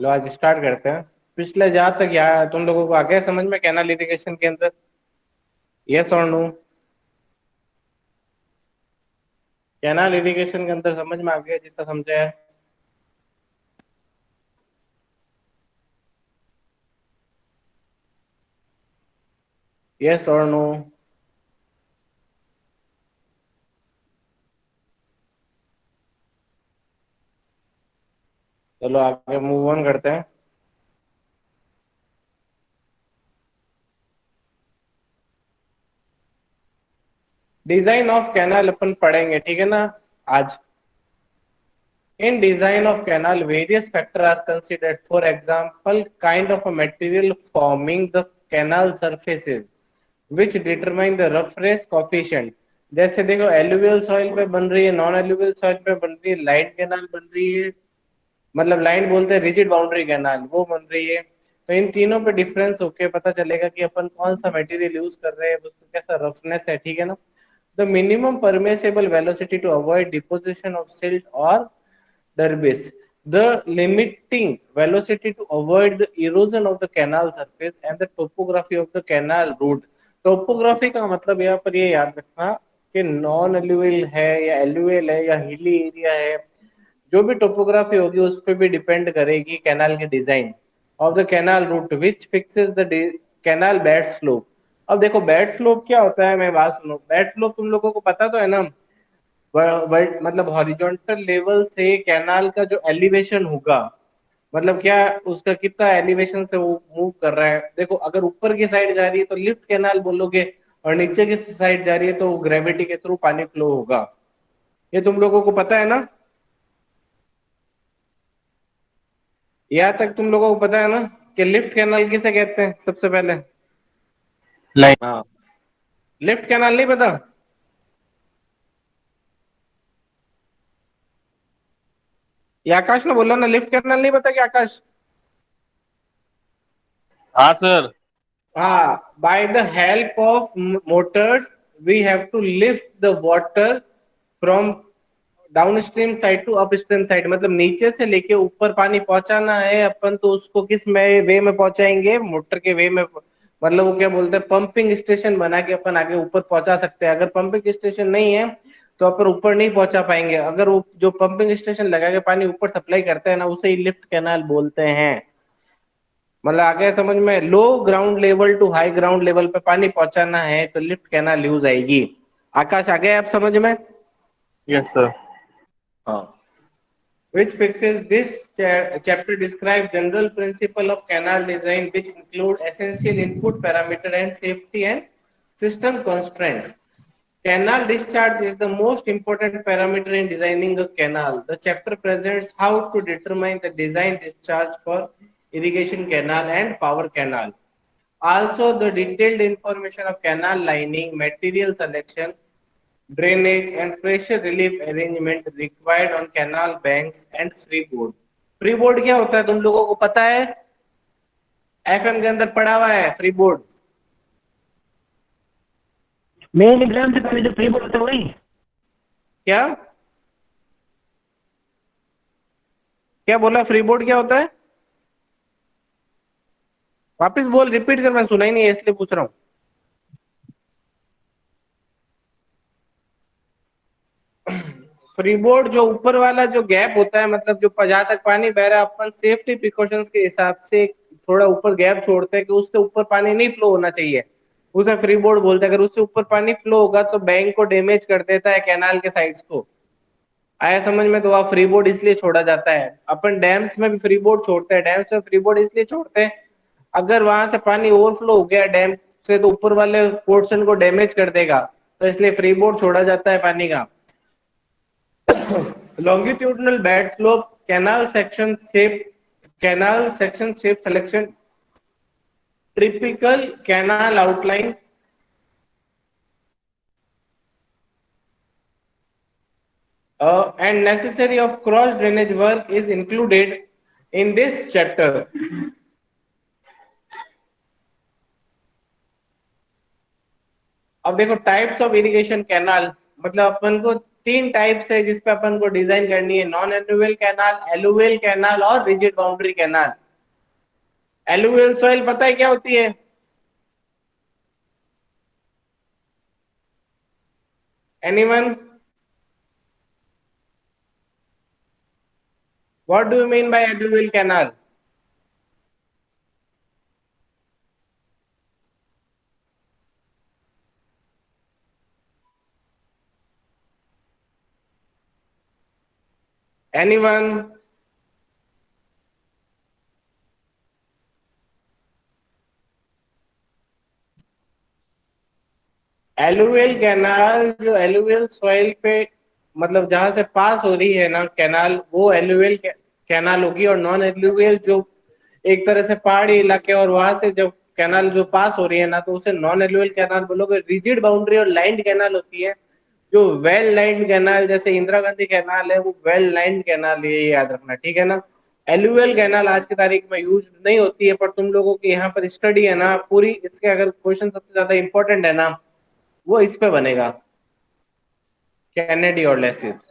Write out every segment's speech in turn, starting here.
लो आज स्टार्ट करते हैं। पिछले जहां तक यार तुम लोगों को आ गया समझ में कैनाल इरिगेशन के अंदर? यस और नो? कैनाल इरिगेशन के अंदर समझ में आ गया जितना समझा है? यस और नो? चलो आगे मूव ऑन करते हैं। डिजाइन ऑफ कैनाल अपन पढ़ेंगे, ठीक है ना आज? In design of canal, various factors are considered. For example, kind of a material forming the canal surfaces, which determine the roughness coefficient. जैसे देखो एलुवियल सॉइल पे बन रही है, नॉन एलुवियल सॉइल पे बन रही है, लाइन कैनाल बन रही है, मतलब लाइन बोलते हैं रिजिड बाउंड्री कैनाल, वो बन रही है। तो इन तीनों पे डिफरेंस होके पता चलेगा कि अपन कौन सा मटेरियल यूज कर रहे हैं, उसका कैसा रफनेस है, ठीक है ना? The minimum permissible velocity to avoid deposition of silt और debris, the limiting velocity to avoid the erosion of the canal surface, and the topography of the canal route. Topography का मतलब यहाँ पर ये याद रखना कि नॉन एल्यूवियल है या एल्यूवियल है या हिली एरिया है, जो भी टोपोग्राफी होगी उस पर भी डिपेंड करेगी कैनाल की design of the canal route which fixes the canal bed slope. अब देखो बेड स्लोप क्या होता है, मैं बात सुनो। बेड स्लोप तुम लोगों को पता तो है ना? मतलब हॉरिजॉन्टल लेवल से कैनाल का जो एलिवेशन होगा, मतलब क्या उसका कितना एलिवेशन से वो मूव कर रहा है। देखो अगर ऊपर की साइड जा रही है तो लिफ्ट कैनाल बोलोगे, और नीचे की साइड जा रही है तो ग्रेविटी के थ्रू पानी फ्लो होगा। ये तुम लोगों को पता है ना? यहाँ तक तुम लोगों को पता है ना कि लिफ्ट कैनाल किसे कहते हैं सबसे पहले? लाइन। हाँ, लिफ्ट कैनाल नहीं पता? ये आकाश ने बोला ना लिफ्ट कैनाल नहीं पता, क्या आकाश? हाँ sir. By the help of motors, we have to lift the water from downstream side to upstream side, मतलब नीचे से लेके ऊपर पानी पहुंचाना है अपन, तो उसको किस में वे में पहुंचाएंगे? मोटर के वे में। मतलब वो क्या बोलते हैं, पंपिंग स्टेशन बना के अपन आगे ऊपर पहुंचा सकते हैं। अगर पंपिंग स्टेशन नहीं है तो अपन ऊपर नहीं पहुंचा पाएंगे। अगर वो जो पंपिंग स्टेशन लगा के पानी ऊपर सप्लाई करते हैं ना, उसे ही लिफ्ट कैनाल बोलते हैं। मतलब आगे समझ में, लो ground level to high ground level पे पानी पहुंचाना है तो लिफ्ट कैनाल यूज आएगी। आकाश आ गया आप समझ में? Yes sir. हाँ। which fixes this chapter describe general principle of canal design which include essential input parameter and safety and system constraints. Canal discharge is the most important parameter in designing a canal. The chapter presents how to determine the design discharge for irrigation canal and power canal. Also, the detailed information of canal lining, material selection, drainage, and pressure relief arrangement required on canal banks and freeboard. Freeboard क्या होता है तुम लोगों को पता है? FM के अंदर पढ़ा हुआ है फ्रीबोर्ड। मेन एग्जाम से पहले जो फ्री बोर्ड होता है वही। क्या क्या बोला? फ्रीबोर्ड क्या होता है? वापस बोल, रिपीट कर, मैं सुना ही नहीं है इसलिए पूछ रहा हूँ। फ्रीबोर्ड जो ऊपर वाला जो गैप होता है, मतलब जो जहां तक पानी बह रहा है, अपन सेफ्टी प्रिकॉशंस के हिसाब से थोड़ा ऊपर गैप छोड़ते हैं कि उससे ऊपर पानी नहीं फ्लो होना चाहिए। उसे फ्रीबोर्ड बोलते हैं। अगर उससे ऊपर पानी फ्लो होगा तो बैंक को डैमेज कर देता है, कैनाल के साइड्स को। आया समझ में? तो वह फ्रीबोर्ड इसलिए छोड़ा जाता है। अपन डैम्स में भी फ्रीबोर्ड छोड़ते हैं। डैम्स में फ्रीबोर्ड इसलिए छोड़ते हैं, अगर वहां से पानी ओवरफ्लो हो गया डैम से तो ऊपर वाले पोर्शन को डैमेज कर देगा, तो इसलिए फ्रीबोर्ड छोड़ा जाता है पानी का। longitudinal bed slope, canal section shape selection, typical canal outline, and necessary of cross drainage work is included in this chapter. अब देखो टाइप्स ऑफ इरिगेशन कैनाल, मतलब अपन को तीन टाइप्स है जिसपे अपन को डिजाइन करनी है, non alluvial canal, alluvial canal और rigid boundary canal. Alluvial soil पता है क्या होती है? Anyone? What do you mean by alluvial canal? Anyone? Alluvial canal जो एलुवियल सॉइल पे मतलब जहां से पास हो रही है ना कैनाल, वो एलुवियल कैनाल होगी। और नॉन एलुवियल जो एक तरह से पहाड़ी इलाके और वहां से जब कैनाल जो पास हो रही है ना, तो उसे नॉन एलुवियल कैनाल बोलोगे। रिजिड बाउंड्री और लाइंड कैनाल होती है। जो वेल लाइंड कैनाल जैसे इंदिरा गांधी कैनाल है, वो वेल लाइंड कैनाल है, ये याद रखना, ठीक है ना। एलुवियल कैनाल आज की तारीख में यूज नहीं होती है, पर तुम लोगों की यहाँ पर स्टडी है ना पूरी, इसके अगर क्वेश्चन सबसे ज्यादा इंपॉर्टेंट है ना, वो इस पे बनेगा, कैनेडी और लेसिस।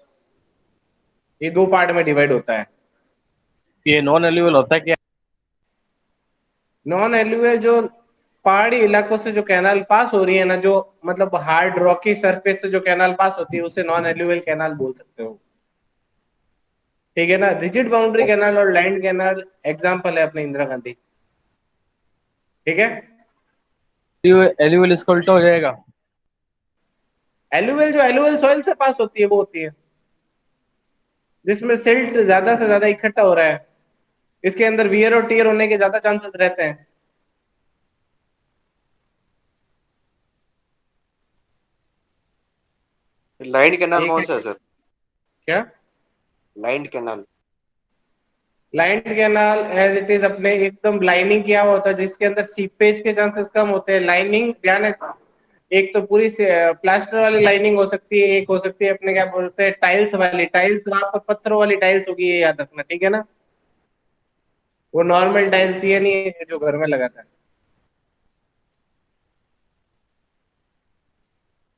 ये दो पार्ट में डिवाइड होता है। ये नॉन एल्यूवल होता है क्या? नॉन एलुवियल जो पहाड़ी इलाकों से जो कैनाल पास हो रही है ना, जो मतलब हार्ड रॉकी सरफेस से जो कैनाल पास होती है, उसे नॉन एलुवियल कैनाल बोल सकते हो, ठीक है ना। रिजिड बाउंड्री कैनाल और लैंड कैनाल एग्जांपल है अपने इंदिरा गांधी, ठीक है। एल्यूवल इसका उल्टा हो जाएगा। एलुवियल जो एलुवियल सॉइल से पास होती है वो होती है जिसमें सिल्ट ज्यादा से ज्यादा इकट्ठा हो रहा है, इसके अंदर वियर और टीयर होने के ज्यादा चांसेस रहते हैं। लाइंड कैनाल एक कौन है सा है सर? क्या? Lined canal. Lined canal as it is अपने एकदम लाइनिंग किया हुआ होता है, जिसके अंदर सीपेज के चांसेस कम होते हैं। लाइनिंग ध्यान है, एक तो पूरी प्लास्टर वाली लाइनिंग हो सकती है, एक हो सकती है अपने क्या बोलते हैं टाइल्स वाली। टाइल्स वहां पर पत्थरों वाली टाइल्स होगी, ये याद रखना, ठीक है ना। वो नॉर्मल टाइल्स ये नहीं है जो घर में लगाता है,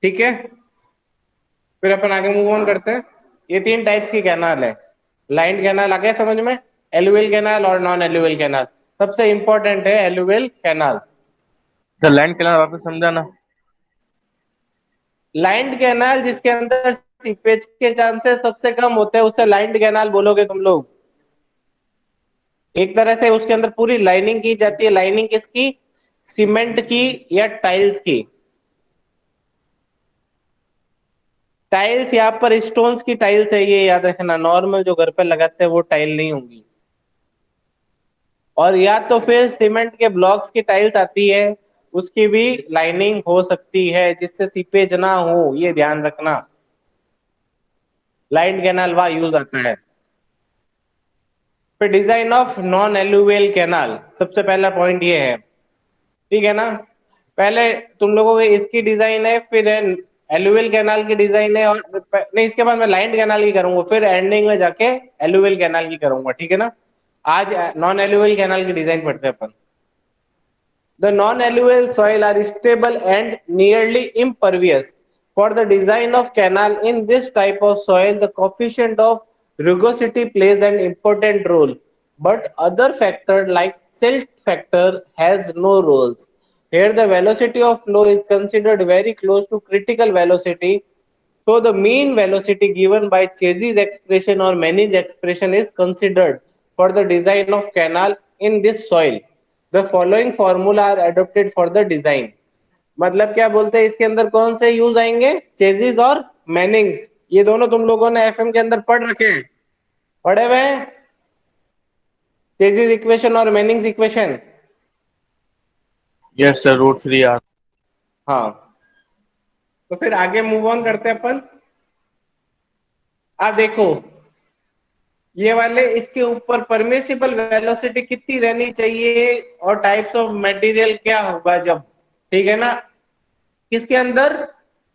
ठीक है। फिर अपन आगे मूव ऑन करते हैं। ये तीन टाइप्स की कैनाल है। लाइंड कैनाल आ गया समझ में, एलुवियल कैनाल और नॉन एलुवियल कैनाल। सबसे इंपॉर्टेंट है alluvial canal. Sir land canal वापस समझाना। लाइंड कैनाल जिसके अंदर सीपेज के चांसेस सबसे कम होते हैं, उसे लाइंड कैनाल बोलोगे तुम लोग। एक तरह से उसके अंदर पूरी लाइनिंग की जाती है। लाइनिंग किसकी? सीमेंट की या टाइल्स की। टाइल्स यहाँ पर स्टोन्स की टाइल्स है, ये याद रखना। नॉर्मल जो घर पे लगाते हैं वो टाइल नहीं होंगी। और या तो फिर सीमेंट के ब्लॉक्स की टाइल्स आती है, उसकी भी लाइनिंग हो सकती है जिससे सीपेज ना हो, ये ध्यान रखना। लाइंड कैनाल वहां यूज आता है। फिर design of non alluvial canal, सबसे पहला पॉइंट ये है, ठीक है ना। पहले तुम लोगों को इसकी डिजाइन है, फिर एलुवियल कैनाल की डिजाइन है, और नहीं इसके बाद मैं लाइंड कैनाल की करूंगा, फिर एंडिंग में जाके एलुवियल कैनाल की करूंगा, ठीक है ना। आज नॉन एलुवियल कैनाल की डिजाइन पढ़ते हैं अपन। The non-alluvial soil are stable and nearly impervious. For the design of canal in this type of soil, the coefficient of rugosity plays an important role, but other factor like silt factor has no roles. Here the velocity of flow is considered very close to critical velocity, so the mean velocity given by Chassis expression or Manning's expression is considered for the design of canal in this soil. The following formula are adopted for the design. मतलब क्या बोलते हैं, इसके अंदर कौन से use आएंगे? Chassis और मैनिंग्स। ये दोनों तुम लोगों ने एफएम के अंदर पढ़ रखे हैं, पढ़े हुए हैं, चेजिस इक्वेशन और Manning's equation. Yes sir, √3 R. हाँ, तो फिर आगे मूव ऑन करते हैं अपन। देखो ये वाले, इसके ऊपर परमिसिबल वेलोसिटी कितनी रहनी चाहिए और टाइप्स ऑफ मटेरियल क्या होगा जब, ठीक है ना। किसके अंदर?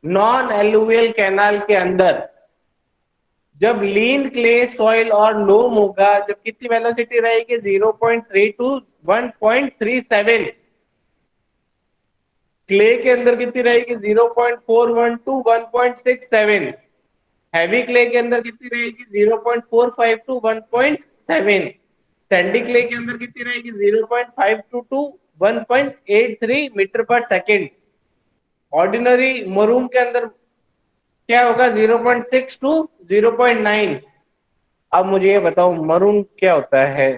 नॉन एलुवियल कैनाल के अंदर। जब लीन क्ले सॉइल और लोम होगा, जब कितनी वेलोसिटी रहेगी? 0.3 to 1.37। क्ले के अंदर कितनी रहेगी 0.412 1.67। हैवी क्ले के अंदर कितनी रहेगी 0.45 टू 1.7। सैंडी क्ले के अंदर कितनी रहेगी 0.52 टू 1.83 मीटर पर सेकेंड। ऑर्डिनरी मरूम के अंदर क्या होगा 0.6 टू 0.9। अब मुझे ये बताओ मरून क्या होता है?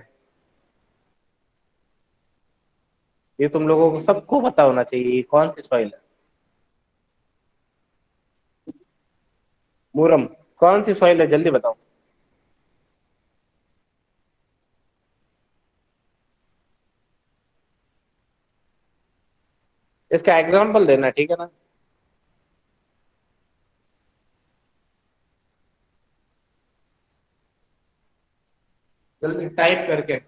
ये तुम लोगों को सबको पता होना चाहिए, ये कौन सी सॉइल है? मुरम कौन सी सॉइल है, जल्दी बताओ। इसका एग्जाम्पल देना, ठीक है ना? जल्दी टाइप करके।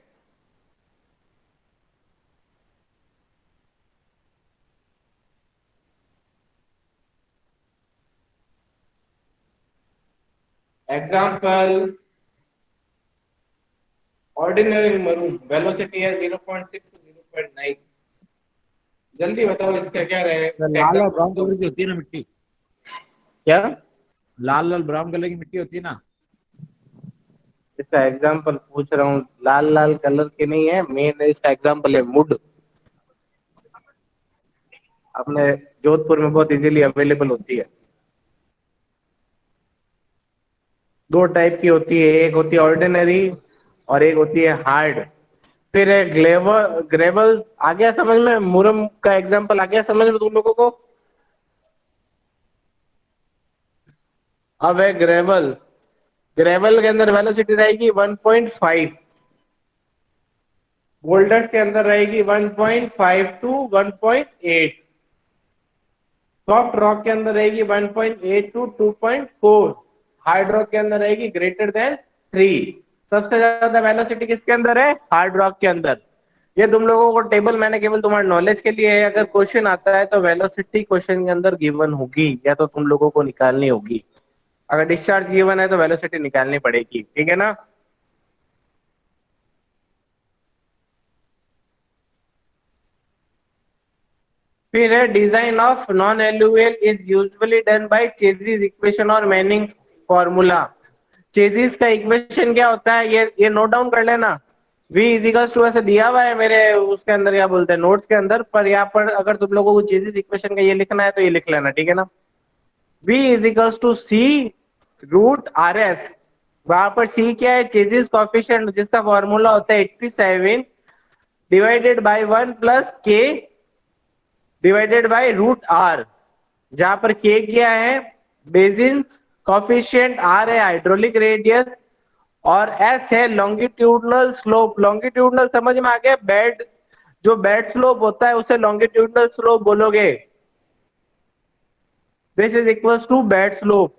एग्जाम्पल ऑर्डिनरी मरूम, वेलोसिटी है 0.6 टू 0.9। जल्दी बताओ इसका क्या रहेगा? लाल और ब्राउन कलर की होती है ना मिट्टी, क्या? लाल लाल ब्राउन कलर की मिट्टी होती है ना। इसका एग्जाम्पल पूछ रहा हूँ, लाल लाल कलर की नहीं है, मेन इसका एग्जाम्पल है मुड। अपने जोधपुर में बहुत इजीली अवेलेबल होती है। दो टाइप की होती है, एक होती है ऑर्डिनरी और एक होती है हार्ड। फिर है ग्लेवर ग्रेवल। आ गया समझ में? मुरम का एग्जाम्पल आ गया समझ में तुम लोगों को? अब है ग्रेवल। ग्रेवल के अंदर वेलोसिटी रहेगी 1.5। बोल्डर के अंदर रहेगी 1.5 टू 1.8। सॉफ्ट रॉक के अंदर रहेगी 1.8 टू 2.4। हार्ड रॉक के अंदर रहेगी ग्रेटर देन 3। सबसे ज्यादा वेलोसिटी किसके अंदर है? हार्ड रॉक के अंदर। ये तुम लोगों को टेबल मैंने केवल तुम्हारे नॉलेज के लिए है, अगर क्वेश्चन आता है तो वेलोसिटी क्वेश्चन के अंदर गिवन होगी या तो तुम लोगों को निकालनी होगी। अगर डिस्चार्ज गिवन है तो वेलोसिटी निकालनी पड़ेगी, ठीक है ना? फिर है design of non alluvial is usually done by chassis equation और मैनिंग फॉर्मूला। चेजिस का इक्वेशन क्या होता है, ये नोट डाउन कर लेना। v इजिकल्स टू ऐसे दिया हुआ है मेरे उसके अंदर, क्या बोलते हैं नोट्स के अंदर, पर यहाँ पर अगर तुम लोगों को चेजिस इक्वेशन का ये लिखना है तो ये लिख लेना, ठीक है ना? v is equals to c root R S. वहां पर c क्या है? चेजिस कॉफिशिएंट, जिसका फॉर्मूला होता है 87 divided by 1 plus k divided by root R. जहां पर k क्या है? बेसिस कॉफिशिएंट, r है हाइड्रोलिक रेडियस और s है लॉन्गिट्यूडनल स्लोप। लॉन्गिट्यूडनल समझ में आ गया? बेड, जो बेड स्लोप होता है उसे लॉन्गिट्यूडनल स्लोप बोलोगे। This is equals to bed slope.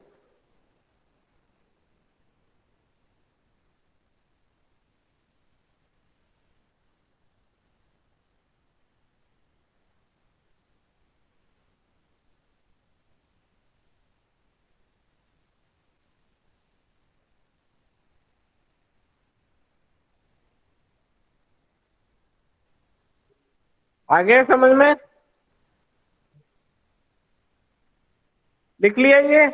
आ गया समझ में? लिख लिया ये?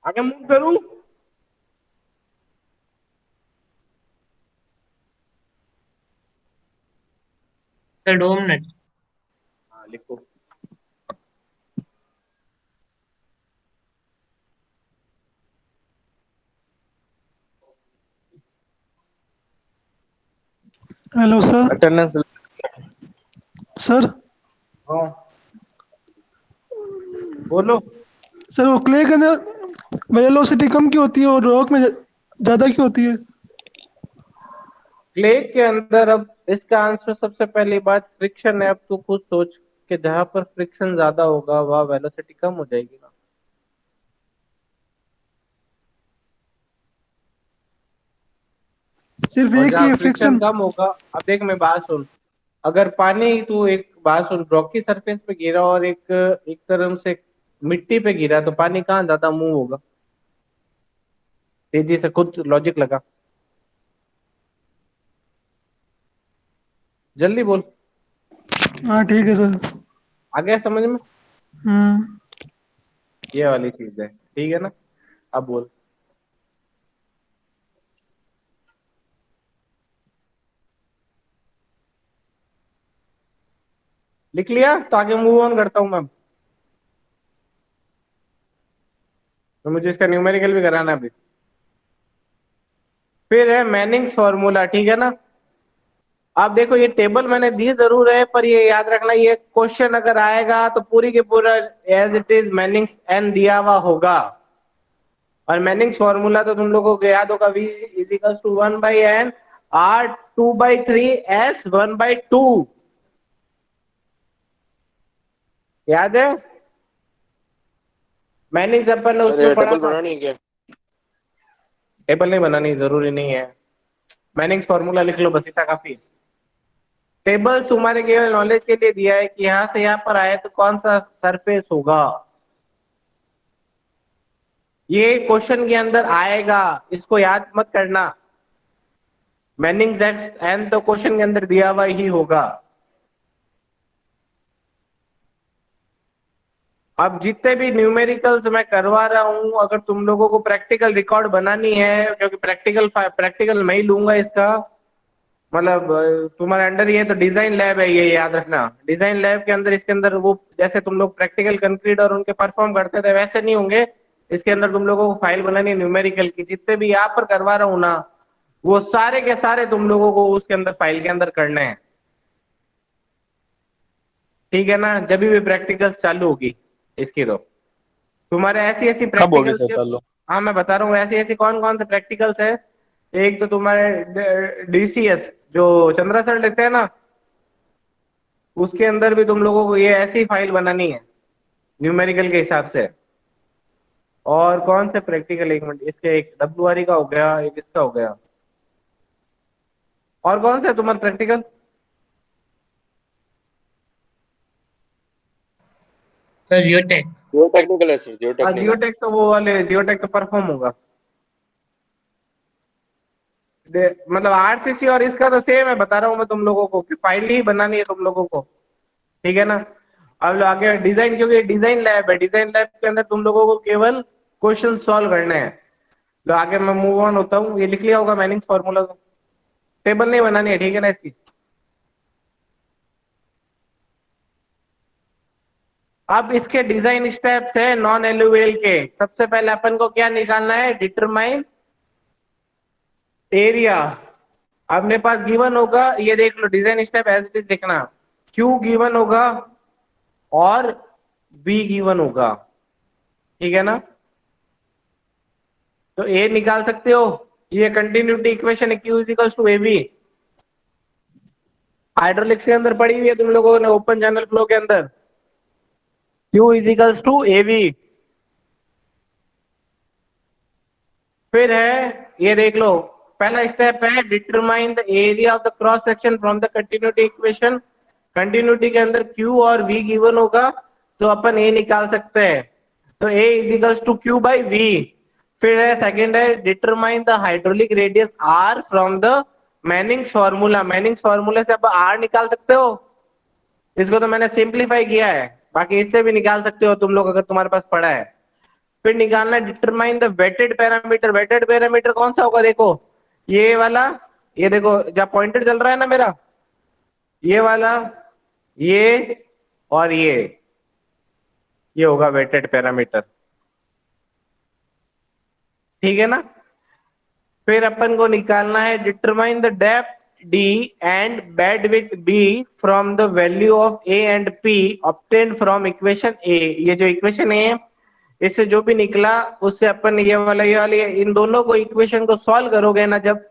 आगे मूव करूं? सर 2 मिनट। हाँ लिखो। Hello sir. अटेंडेंस सर हाँ बोलो। सर वो क्ले के अंदर वेलोसिटी कम क्यों होती है और रॉक में ज़्यादा क्यों होती है? क्ले के अंदर, अब इसका आंसर सबसे पहली बात फ्रिक्शन है। अब तू खुद सोच कि जहां पर फ्रिक्शन ज्यादा होगा वहां वेलोसिटी कम हो जाएगी ना। सिर्फ और एक जहां ही फ्रिक्शन फ्रिक्शन। कम होगा, अब देख मैं बात सुन, अगर पानी तू एक बात सुन, रॉकी सरफेस पे गिरा और एक तरफ से मिट्टी पे गिरा तो पानी कहाँ ज्यादा मूव होगा? तेजी से खुद लॉजिक लगा, जल्दी बोल। हाँ ठीक है सर। आ गया समझ में? हम्म। ये वाली चीज है, ठीक है ना? अब बोल। लिख लिया तो आगे मूव ऑन करता हूं मैं। तो मुझे इसका न्यूमेरिकल भी कराना है अभी। फिर है मैनिंग्स फॉर्मूला, ठीक है ना? अब देखो ये टेबल मैंने दी जरूर है, पर ये याद रखना, ये क्वेश्चन अगर आएगा तो पूरी के पूरा as it is Manning's N दिया हुआ होगा। और मैनिंग्स फॉर्मूला तो तुम लोगों को याद होगा, v is equal to 1/n r 2/3 s 1/2। याद है? मैनिंग्स अपन ने उसमें पढ़ा टेबल था। बनानी है क्या? टेबल नहीं बनानी, जरूरी नहीं है। मैनिंग्स फॉर्मूला लिख लो बस, इतना काफी है। टेबल तुम्हारे केवल नॉलेज के लिए दिया है कि यहां से यहां पर आए तो कौन सा सरफेस होगा, ये क्वेश्चन के अंदर आएगा, इसको याद मत करना। मैनिंग्स एक्स एन तो क्वेश्चन के अंदर दिया हुआ ही होगा। अब जितने भी न्यूमेरिकल्स मैं करवा रहा हूं, अगर तुम लोगों को प्रैक्टिकल रिकॉर्ड बनानी है, क्योंकि प्रैक्टिकल मैं ही लूंगा इसका, मतलब तुम्हारे अंडर ही है, तो डिजाइन लैब है ये, याद रखना। डिजाइन लैब के अंदर, इसके अंदर वो जैसे तुम लोग प्रैक्टिकल कंक्रीट और उनके परफॉर्म करते थे वैसे नहीं होंगे। इसके अंदर तुम लोगों को फाइल बनानी है न्यूमेरिकल की, जितने भी यहाँ पर करवा रहा हूं ना, वो सारे के सारे तुम लोगों को उसके अंदर फाइल के अंदर करने हैं, ठीक है ना? जब भी प्रैक्टिकल्स चालू होगी इसकी, तो तुम्हारे ऐसी ऐसी कब होगी प्रैक्टिकल्स सर के, चालू? हाँ मैं बता रहा हूँ ऐसी ऐसी कौन कौन से प्रैक्टिकल्स है। एक तो तुम्हारे डीसीएस जो चंद्रा सर लेते हैं ना, उसके अंदर भी तुम लोगों को ये ऐसी फाइल बनानी है न्यूमेरिकल के हिसाब से। और कौन से प्रैक्टिकल, एक मिनट, इसके एक डब्ल्यूआरई का हो गया, एक इसका हो गया, और कौन सा है तुम्हारा प्रैक्टिकल? Sir geotech. जियो टेक्निकल है सर, जियो टेक्निकल। जियोटेक तो वो वाले, जियोटेक तो परफॉर्म होगा। मतलब आरसीसी और इसका तो सेम है, बता रहा हूँ मैं तुम लोगों को कि फाइल ही बनानी है तुम लोगों को, ठीक है ना? अब आगे डिजाइन, क्योंकि डिजाइन लैब है, डिजाइन लैब के अंदर तुम लोगों को केवल क्वेश्चन सॉल्व करने हैं। तो आगे मैं मूव ऑन होता हूँ। ये लिख लिया होगा मैनिंग्स फॉर्मूला, तो टेबल नहीं बनानी है, ठीक है ना इसकी? अब इसके डिजाइन स्टेप्स है नॉन एलुवियल के। सबसे पहले अपन को क्या निकालना है? Determine area. अपने पास गिवन होगा, ये देख लो design step as it is लिखना। क्यू गिवन होगा और वी गिवन होगा, ठीक है ना? तो ए निकाल सकते हो, ये कंटिन्यूटी इक्वेशन है, Q is equals to A V. Hydraulics के अंदर पड़ी हुई है तुम लोगों ने, ओपन चैनल फ्लो के अंदर, Q is equals to A V. फिर है, ये देख लो, पहला स्टेप है determine the area of the cross section from the continuity equation. Continuity के अंदर Q और V गिवन होगा, तो अपन A निकाल सकते हैं, तो A is equals to Q by V। फिर है सेकंड है determine the hydraulic radius R from the Manning's formula. Manning's formula से अब R निकाल सकते हो, इसको तो मैंने सिंप्लीफाई किया है, बाकी इससे भी निकाल सकते हो तुम लोग अगर तुम्हारे पास पड़ा है। फिर निकालना determine the wetted parameter. Wetted parameter कौन सा होगा? देखो ये वाला, ये देखो जब पॉइंटर चल रहा है ना मेरा, ये वाला, ये और ये होगा वेटेड पैरामीटर, ठीक है ना? फिर अपन को निकालना है determine the depth d and bandwidth b from the value of a and p obtained from equation a। ये जो इक्वेशन है, इससे जो भी निकला उससे अपन ये वाली इन दोनों को इक्वेशन को सॉल्व करोगे ना, जब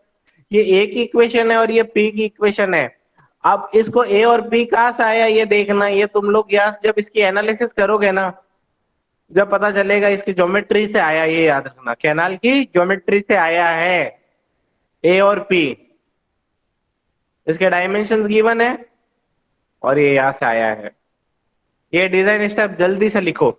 ये a की इक्वेशन है और ये p की इक्वेशन है, अब इसको a और p कहां से आया ये देखना। ये तुम लोग यहाँ जब इसकी एनालिसिस करोगे ना, जब पता चलेगा इसकी ज्योमेट्री से आया, ये याद रखना, कैनाल की ज्योमेट्री से आया है a और p। इसके डायमेंशंस गिवन है, और ये यहाँ से आया है। ये डिजाइन स्टेप जल्दी से लिखो।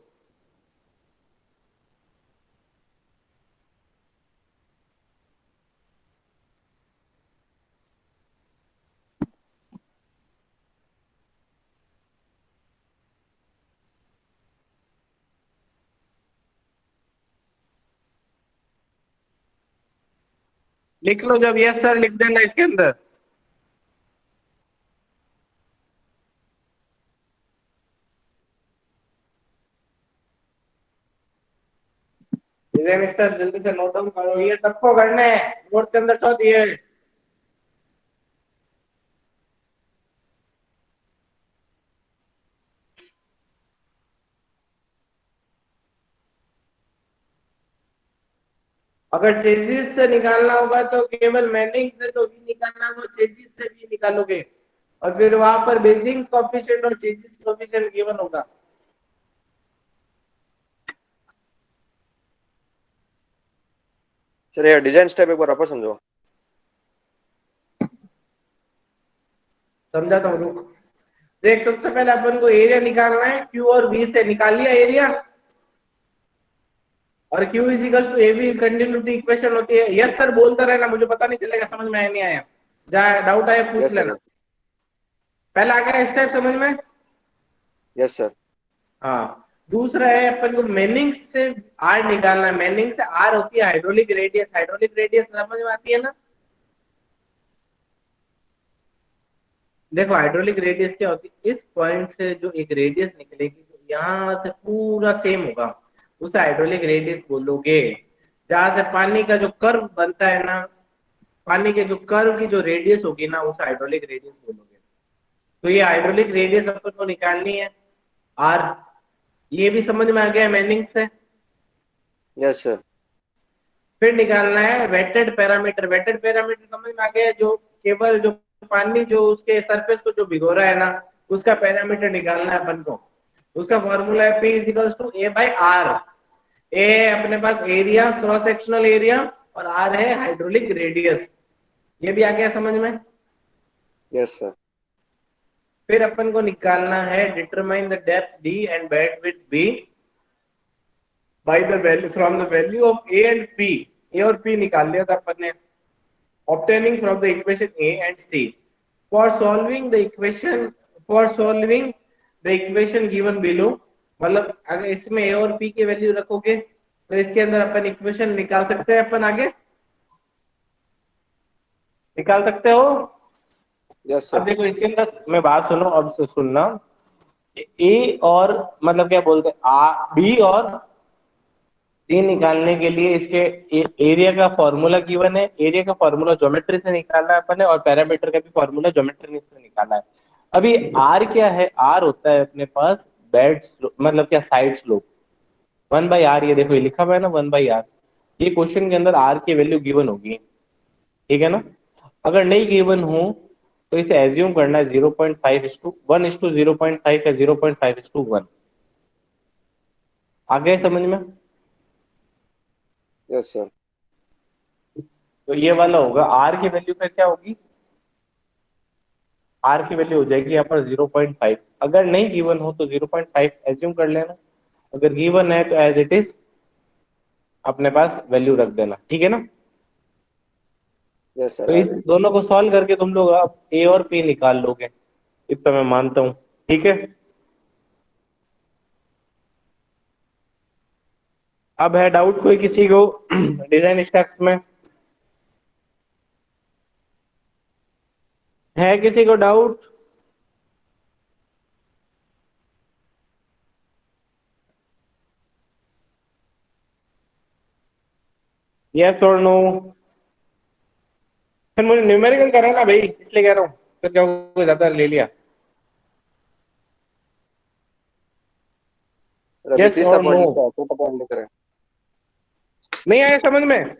लिख लो, जब यस सर लिख देना इसके अंदर। डिजाइन स्टेप जल्दी से नोट डाउन करो, ये सबको करना है, बोर्ड के अंदर तो दिए। अगर चेसिस से निकालना होगा तो केवल मैनिंग से तो भी निकालना होगा, चेसिस से भी निकालोगे, और फिर वहां पर बेसिक्स कोएफिशिएंट और चेसिस कोएफिशिएंट गिवन होगा। सर ये डिजाइन स्टेप एक बार वापस समझो। समझाता हूँ, रुक। देख, सबसे पहले अपन को एरिया निकालना है, क्यू और बी से निकाल लिया एरिया, और Q is equal to A B continuity equation होती है। यस सर बोलता रहना, मुझे पता नहीं चलेगा समझ में आया नहीं आया, जहाँ डाउट आया पूछ यस लेना। सर। पहला आ गया स्टेप समझ में? Yes sir. हाँ। दूसरा है अपन को मेनिंग्स से आर निकालना है। मेनिंग से आर होती है हाइड्रोलिक रेडियस। हाइड्रोलिक रेडियस समझ में आती है ना? देखो हाइड्रोलिक रेडियस क्या होती है, इस पॉइंट से जो एक रेडियस निकलेगी जो यहाँ से पूरा सेम होगा उसे हाइड्रोलिक रेडियस बोलोगे। जहां से पानी का जो कर्व बनता है ना, पानी के जो कर्व की जो रेडियस होगी ना, उसे हाइड्रोलिक रेडियस बोलोगे। तो ये हाइड्रोलिक रेडियस अपन को निकालनी है आर। ये भी समझ में आ गया मैनिंग से? Yes sir. फिर निकालना है वेटेड पैरामीटर। वेटेड पैरामीटर समझ में आ गया, जो केवल जो पानी जो उसके सरफेस को जो भिगो रहा है ना, उसका पैरामीटर निकालना है अपन को। उसका फॉर्मूला है P is to A by R. A अपने पास एरिया, क्रॉस सेक्शनल एरिया, और आर है हाइड्रोलिक रेडियस। ये भी आ गया समझ में? Yes sir. फिर अपन को निकालना है determine the depth D and bed width B by the value from the value of A and P. A और पी निकाल लिया था अपन ने, obtaining from the equation A and C. For solving the equation given below, मतलब अगर इसमें A और P की वैल्यू रखोगे तो इसके अंदर अपन इक्वेशन निकाल सकते हैं। अपन आगे निकाल सकते हो? यस अब सर। देखो इसके अंदर मैं बात सुनो, अब से सुनना। ए और मतलब क्या बोलते हैं, बी और डी निकालने के लिए इसके एरिया का फॉर्मूला गिवन है। एरिया का फॉर्मूला ज्योमेट्री से निकालना है अपन ने, और पैरामीटर का भी फॉर्मूला ज्योमेट्री से निकालना है। अभी आर क्या है? आर होता है अपने पास बेड मतलब क्या साइड स्लोप, 1/r। ये देखो ये लिखा हुआ है ना 1/r। ये क्वेश्चन के अंदर आर की वैल्यू गिवन होगी, ठीक है ना? अगर नहीं गिवन हो तो इसे एज्यूम करना है 0.5:1:0.5 या 0.5:1। आ गए समझ में? Yes sir. तो ये वाला होगा। आर की वैल्यू फिर क्या होगी? आर की वैल्यू हो जाएगी यहाँ पर 0.5। अगर नहीं गिवन हो तो 0.5 एज्यूम कर लेना, अगर गिवन है तो एज इट इज अपने पास वैल्यू रख देना, ठीक है ना? यस तो सर। इस दोनों को सॉल्व करके तुम लोग अब ए और पी निकाल लोगे, इतना मैं मानता हूँ, ठीक है? अब है डाउट कोई किसी को डिजाइन स्टेप्स में? है किसी को डाउट? यस और नो? फिर मुझे न्यूमेरिकल करा ना भाई, इसलिए कह रहा हूँ, फिर क्या हुआ, ज्यादा ले लिया। अभी यस तीसरा और नो? पॉइंट लिखा है, चौथा पॉइंट लिख रहे हैं। नहीं आया समझ में?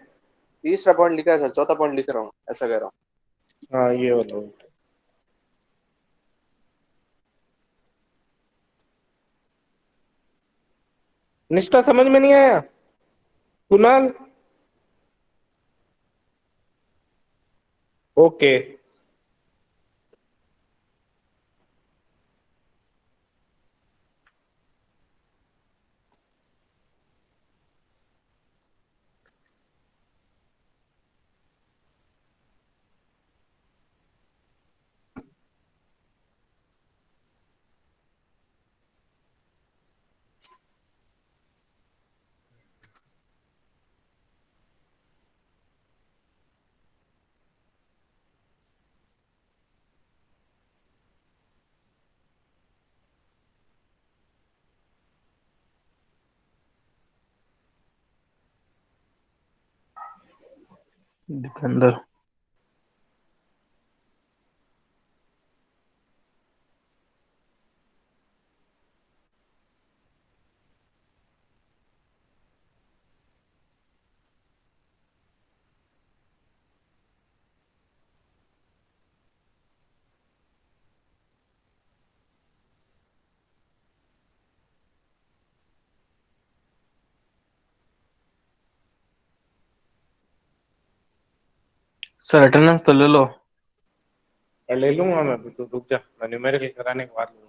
तीसरा पॉइंट लिखा है सर, चौथा पॉइंट लिख रहा हूँ, ऐसा कह रहा हूँ। हाँ ये वाला। निष्ठा समझ में नहीं आया? कुणाल? ओके। दुकानदार। सर अटेंडेंस तो ले लो। ले लूंगा मैं, तो रुक जा, मैं न्यूमेरिकल कराने के बाद लूंगा।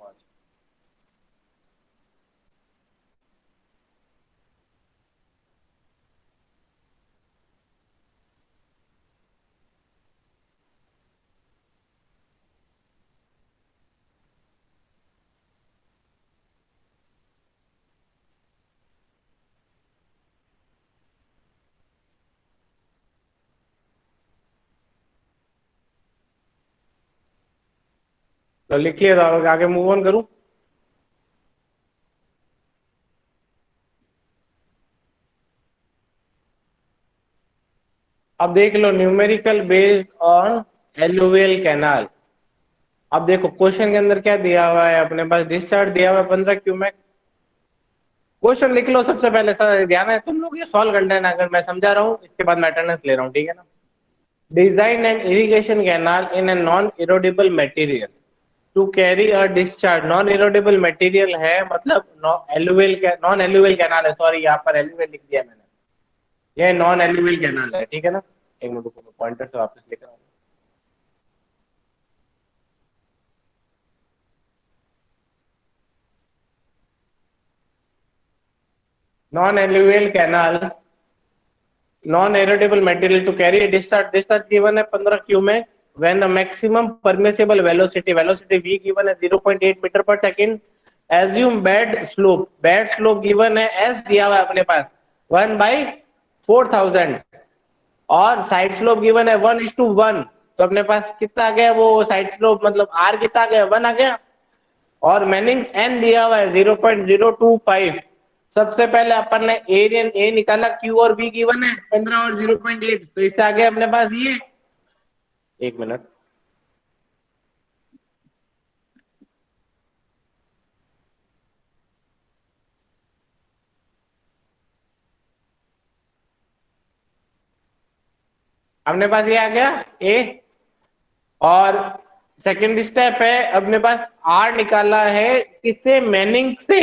तो लिख लिया, तो आगे मूव ऑन करूं। अब देख लो, numerical based on alluvial canal. अब देखो क्वेश्चन के अंदर क्या दिया हुआ है, अपने पास डिस्चार्ज दिया हुआ है 15 क्यूमेक। क्वेश्चन लिख लो सबसे पहले, सर ध्यान है तुम लोग ये सॉल्व कर लेना, अगर मैं समझा रहा हूँ इसके बाद मैं अटेंडेंस ले रहा हूँ, ठीक है ना। Design and irrigation canal in a non erodible material to carry a discharge. Non erodible material है मतलब नॉन एलुवियल कैनाल है, सॉरी यहाँ पर एलुवियल लिख दिया मैंने, ये नॉन एलुवियल कैनाल है, ठीक है ना। एक मिनट रुको, पॉइंटर से वापस लिख रहा हूँ। non-alluvial canal, non-erodible material to carry a discharge given है 15 cumec when the maximum permissible velocity v given है 0.8 मीटर पर second. assume bed slope given है s दिया हुआ है अपने पास 1/4000 और साइड स्लोप गिवन है 1:1। तो अपने पास कितना आ गया वो साइड स्लोप, मतलब r कितना आ गया 1 आ गया, और मैनिंग्स n दिया हुआ है 0.025। सबसे पहले अपन ने एरियन ए निकाला, क्यू और बी गिवन है 15 और 0.8, तो इससे आगे अपने पास ये, एक मिनट, अपने पास ये आ गया ए, और सेकंड स्टेप है अपने पास आर निकाला है किससे, मैनिंग से।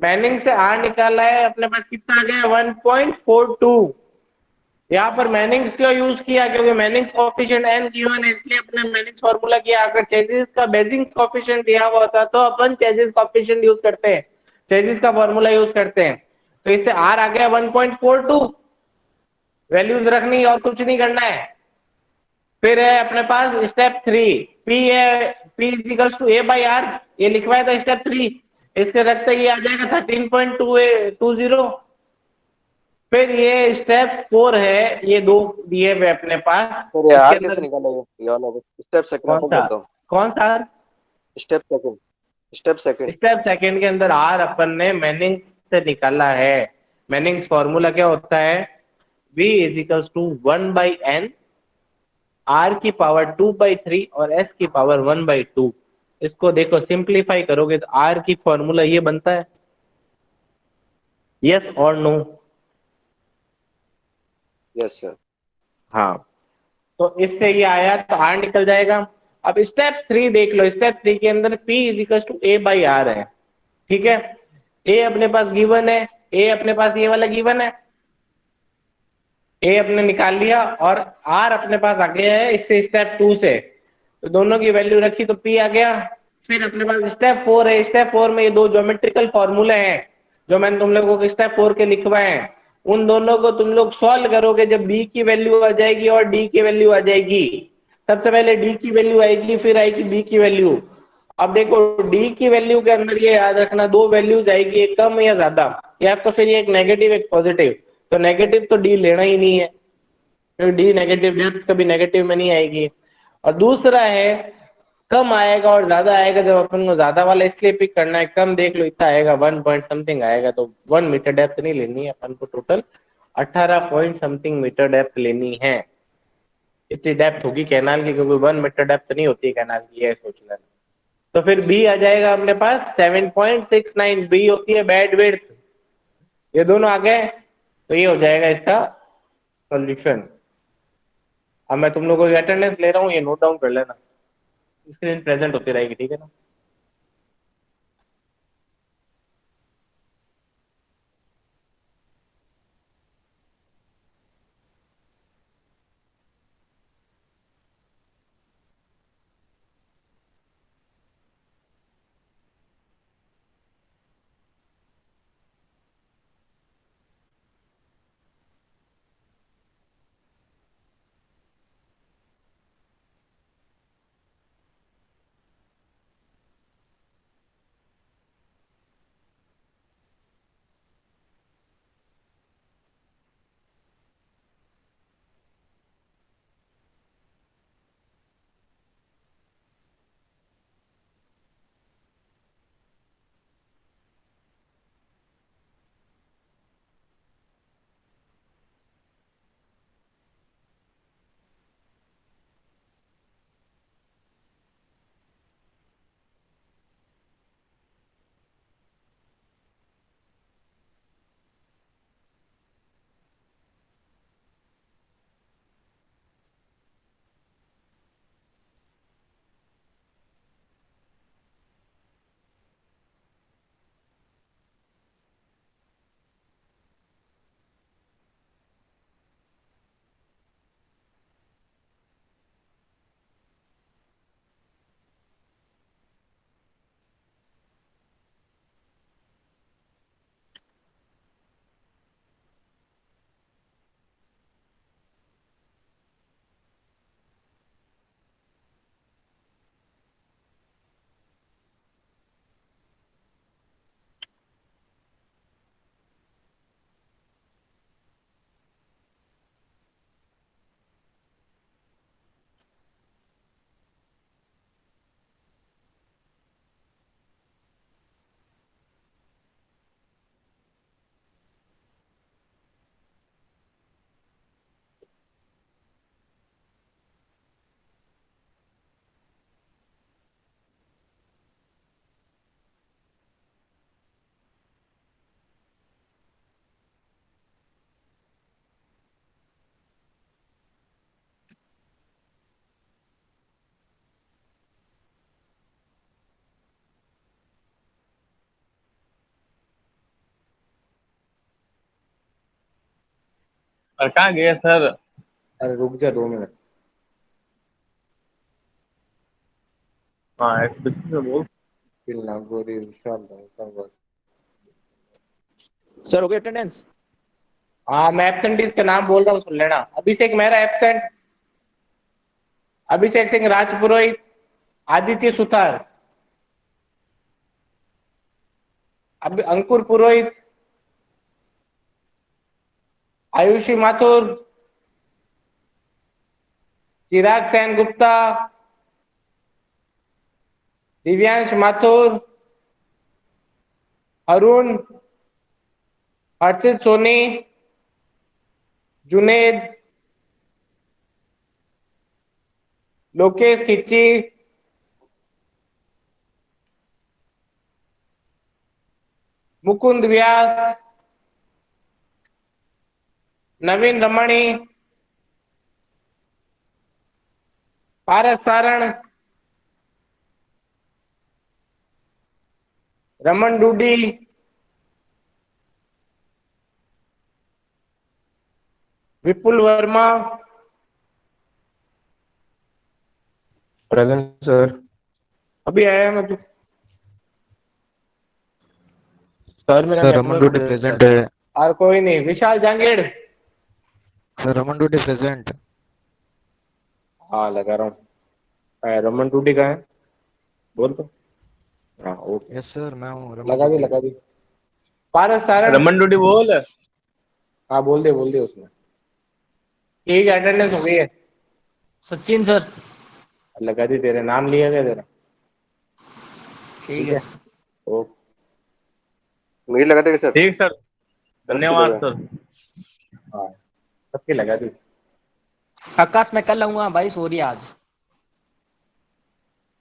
मैनिंग से आर निकाला है, अपने पास कितना आ गया 1.42। यहाँ पर मैनिंग्स क्यों यूज किया, क्योंकि मैनिंग्स कोएफिशिएंट n गिवन है, इसलिए अपने मैनिंग्स फार्मूला किया। अगर चेजिस का बेसिक कोएफिशिएंट दिया हुआ होता तो अपन चेजिस कोएफिशिएंट यूज करते हैं, चेजिस का फार्मूला यूज करते हैं। तो इससे r आ गया 1.42, वैल्यूज रखनी और कुछ नहीं करना है। फिर है अपने पास स्टेप 3, p है p इक्वल्स टू a/r, ये लिखवाया था स्टेप 3, इसके रखते ये आ जाएगा 13.20। फिर ये स्टेप 4 है, ये दो दिए हुए अपने पास। सर ये आर कैसे निकाला ये वाला स्टेप सेकंड कौन सा, बताओ। कौन सा स्टेप सेकंड स्टेप सेकंड के अंदर आर अपन ने मैनिंग्स से निकाला है। मैनिंग्स फॉर्मूला क्या होता है, v is equals to 1/n, r की पावर 2/3 और s की पावर 1/2। इसको देखो सिंप्लीफाई करोगे तो r की फॉर्मूला ये बनता है, यस और नो। Yes sir. हाँ, तो इससे ये आया तो r निकल जाएगा। अब स्टेप 3 देख लो, स्टेप 3 के अंदर p is equals to a/r है, ठीक है। a अपने पास गिवन है, a अपने पास ये वाला गिवन है, a अपने निकाल लिया, और r अपने पास आ गया है इससे स्टेप 2 से, तो दोनों की वैल्यू रखी तो p आ गया। फिर अपने पास स्टेप 4 है, स्टेप 4 में ये दो ज्योमेट्रिकल फॉर्मूले हैं जो मैंने तुम लोगों को स्टेप 4 के लिखवाए हैं, उन दोनों को तुम लोग सॉल्व करोगे जब b की वैल्यू आ जाएगी और d की वैल्यू आ जाएगी। सबसे पहले d की वैल्यू आएगी, फिर आएगी b की वैल्यू। अब देखो d की वैल्यू के अंदर ये याद रखना दो वैल्यूज आएगी, एक कम या ज्यादा, या तो फिर ये एक नेगेटिव एक पॉजिटिव। तो नेगेटिव तो d लेना ही नहीं है, तो d नेगेटिव, डेप्थ कभी नेगेटिव में नहीं आएगी। और दूसरा है कम आएगा और ज्यादा आएगा, जब अपन को ज्यादा वाला इसलिए पिक करना है, कम देख लो इतना आएगा 1 पॉइंट समथिंग आएगा, तो 1 मीटर डेप्थ नहीं लेनी है अपन को total, 18 point something metre depth लेनी है। इतनी डेप्थ होगी कैनाल की, क्योंकि 1 मीटर डेप्थ नहीं होती है कैनाल की, ये सोच लेना। तो फिर बी आ जाएगा अपने पास 7.69। बी होती है बेड विड्थ। ये दोनों आ गए तो ये हो जाएगा इसका सॉल्यूशन। अब मैं तुम लोगों की अटेंडेंस ले रहा हूँ, ये नोट डाउन कर लेना, स्क्रीन प्रेजेंट होती रहेगी, ठीक है ना। और कहाँ गए सर? अरे रुक जा 2 मिनट। हाँ एक्सप्रेशन में बोल। नागौरी विशाल भाई। सर हो गई अटेंडेंस? हाँ मैं एब्सेंटीज का नाम बोल रहा हूँ, सुन लेना। अभिषेक मेहरा एब्सेंट, अभिषेक सिंह राजपुरोहित, आदित्य सुतार, अब अंकुर पुरोहित, आयुषी माथुर, चिराग सेन गुप्ता, दिव्यांश माथुर, अरुण, हर्षित सोनी, जुनेद, लोकेश खिच्ची, मुकुंद व्यास, नवीन रमणी, पारस सारण, रमन डूडी, विपुल वर्मा, प्रेजेंट सर। अभी आया मैं तो। सर मेरा सर रमन डूडी प्रेजेंट है। और कोई नहीं। विशाल जांगेड़, सर रमन डूडी प्रेजेंट। हाँ लगा रहा हूँ। रमन टूटी का है, बोल तो। हाँ ओके, यस सर मैं हूँ रमन लगा दी डूडी। लगा दी। पारस सारण, रमन डूडी बोल। हाँ बोल दे उसमें। ठीक है, अटेंडेंस हो गई है। सचिन सर। लगा दी, तेरे नाम लिया गया तेरा। ठीक है सर। ओके। मेल लगाते क्या सर? ठीक सर, रख धन्यवाद दो। सर। हाँ सबकी लगा दी। आकाश मैं कल आऊंगा भाई, सॉरी आज।